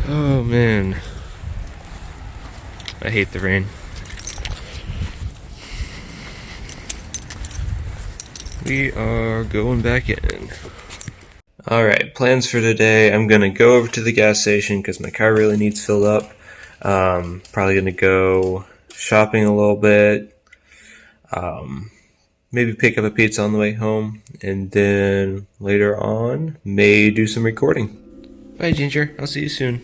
Oh man, I hate the rain. We are going back in. Alright, plans for today. I'm gonna go over to the gas station because my car really needs filled up. Probably gonna go shopping a little bit. Maybe pick up a pizza on the way home. And then later on, may do some recording. Bye, Ginger. I'll see you soon.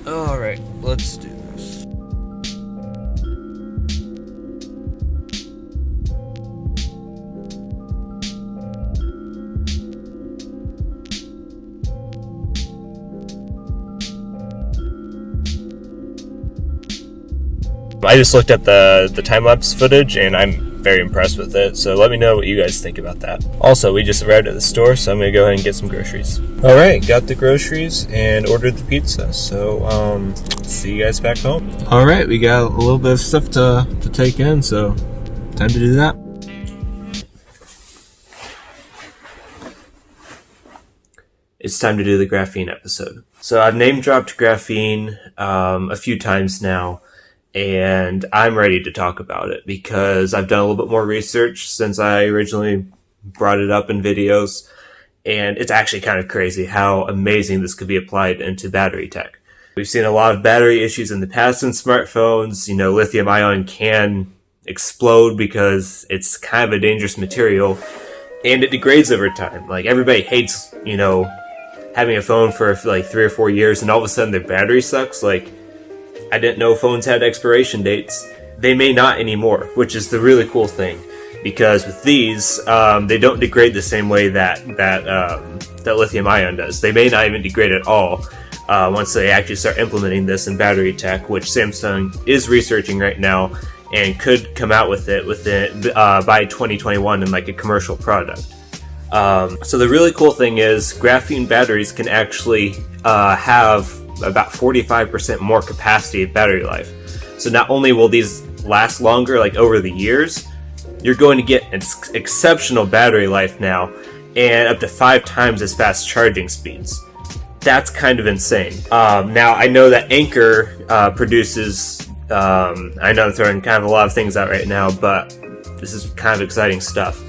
Alright, let's do this. I just looked at the time-lapse footage and I'm very impressed with it, so let me know what you guys think about that. Also, we just arrived at the store, so I'm going to go ahead and get some groceries. Alright, got the groceries and ordered the pizza, so see you guys back home. Alright, we got a little bit of stuff to take in, so time to do that. It's time to do the graphene episode. So I've name-dropped graphene a few times now, and I'm ready to talk about it because I've done a little bit more research since I originally brought it up in videos, and it's actually kind of crazy how amazing this could be applied into battery tech. We've seen a lot of battery issues in the past in smartphones. You know, lithium ion can explode because it's kind of a dangerous material, and it degrades over time. Like, everybody hates, you know, having a phone for like 3 or 4 years and all of a sudden their battery sucks. Like, I didn't know phones had expiration dates. They may not anymore, which is the really cool thing, because with these, they don't degrade the same way that lithium ion does. They may not even degrade at all once they actually start implementing this in battery tech, which Samsung is researching right now and could come out with it by 2021 in like a commercial product. So the really cool thing is graphene batteries can actually have about 45% more capacity of battery life. So not only will these last longer, like over the years, you're going to get exceptional battery life now and up to 5 times as fast charging speeds. That's kind of insane. Now I know that Anker produces, I know I'm throwing kind of a lot of things out right now, but this is kind of exciting stuff.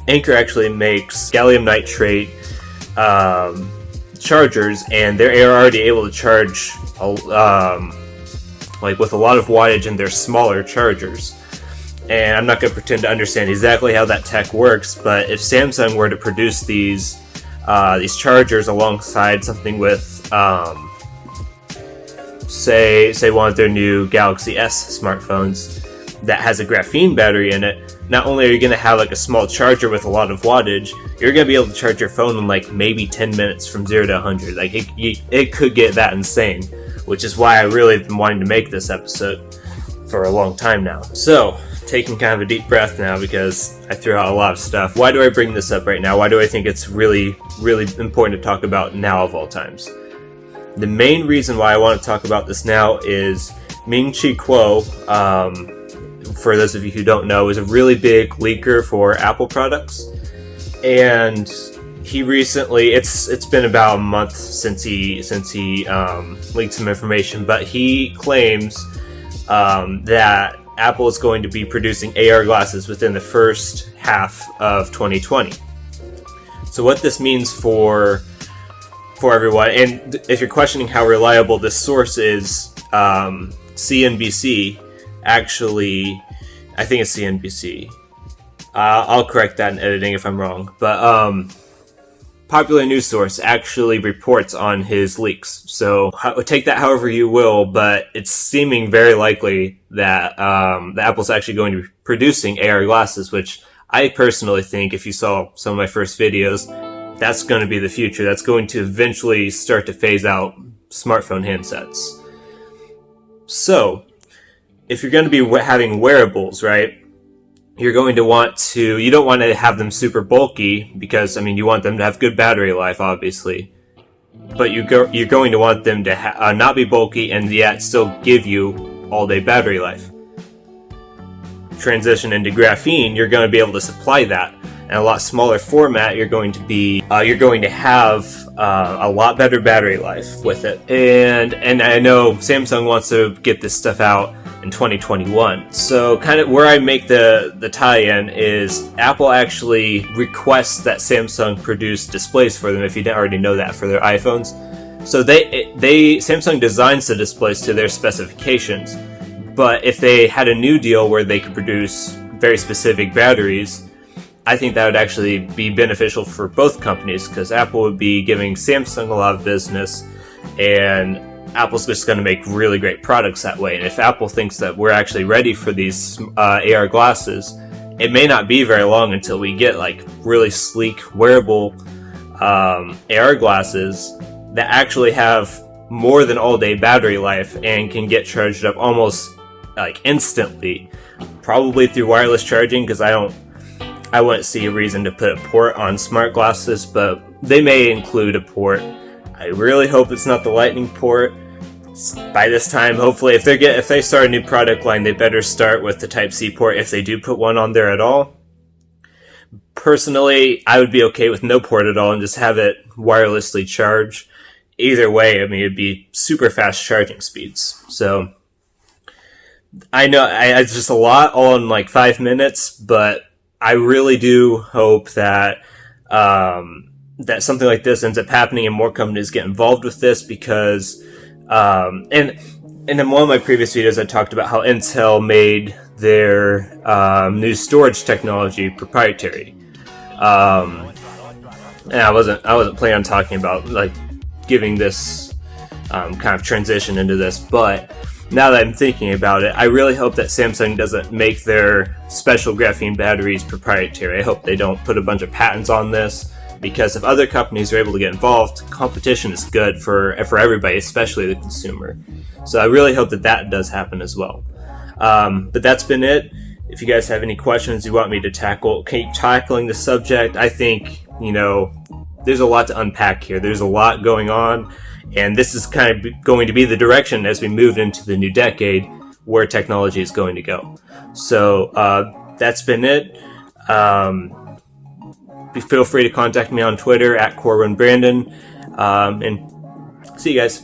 Anker actually makes gallium nitrate chargers, and they're already able to charge like with a lot of wattage in their smaller chargers. And I'm not going to pretend to understand exactly how that tech works, but if Samsung were to produce these chargers alongside something with say one of their new Galaxy S smartphones that has a graphene battery in it, not only are you going to have like a small charger with a lot of wattage, you're going to be able to charge your phone in like maybe 10 minutes from 0 to 100. Like it could get that insane, which is why I really have been wanting to make this episode for a long time now. So, taking kind of a deep breath now because I threw out a lot of stuff. Why do I bring this up right now? Why do I think it's really, really important to talk about now of all times? The main reason why I want to talk about this now is Ming-Chi Kuo, for those of you who don't know, is a really big leaker for Apple products, and he recently, it's been about a month since he leaked some information, but he claims that Apple is going to be producing AR glasses within the first half of 2020. So what this means for everyone, and if you're questioning how reliable this source is, CNBC actually, I think it's CNBC. I'll correct that in editing if I'm wrong. But popular news source actually reports on his leaks. So take that however you will, but it's seeming very likely that Apple's actually going to be producing AR glasses, which I personally think, if you saw some of my first videos, that's going to be the future. That's going to eventually start to phase out smartphone handsets. So, if you're going to be having wearables, right, you're going to want to, you don't want to have them super bulky because, I mean, you want them to have good battery life, obviously. But you're going to want them to not be bulky and yet still give you all-day battery life. transition into graphene, you're going to be able to supply that in a lot smaller format. You're going to have a lot better battery life with it. And I know Samsung wants to get this stuff out in 2021. So kind of where I make the tie-in is Apple actually requests that Samsung produce displays for them, if you didn't already know that, for their iPhones. So Samsung designs the displays to their specifications. But if they had a new deal where they could produce very specific batteries, I think that would actually be beneficial for both companies, because Apple would be giving Samsung a lot of business, and Apple's just going to make really great products that way. And if Apple thinks that we're actually ready for these AR glasses, it may not be very long until we get like really sleek, wearable AR glasses that actually have more than all-day battery life and can get charged up almost like instantly, probably through wireless charging, because I wouldn't see a reason to put a port on smart glasses, but they may include a port. I really hope it's not the Lightning port. By this time, hopefully, if they start a new product line, they better start with the Type-C port, if they do put one on there at all. Personally, I would be okay with no port at all and just have it wirelessly charge. Either way, I mean, it'd be super fast charging speeds. So I know it's just a lot all in like 5 minutes, but I really do hope that that something like this ends up happening and more companies get involved with this, because and in one of my previous videos I talked about how Intel made their new storage technology proprietary. And I wasn't planning on talking about like giving this kind of transition into this, but now that I'm thinking about it, I really hope that Samsung doesn't make their special graphene batteries proprietary. I hope they don't put a bunch of patents on this, because if other companies are able to get involved, competition is good for everybody, especially the consumer. So I really hope that does happen as well. But that's been it. If you guys have any questions you want me to keep tackling the subject, I think, there's a lot to unpack here. There's a lot going on. And this is kind of going to be the direction as we move into the new decade where technology is going to go. So that's been it. Feel free to contact me on Twitter @CorwinBrandon. And see you guys.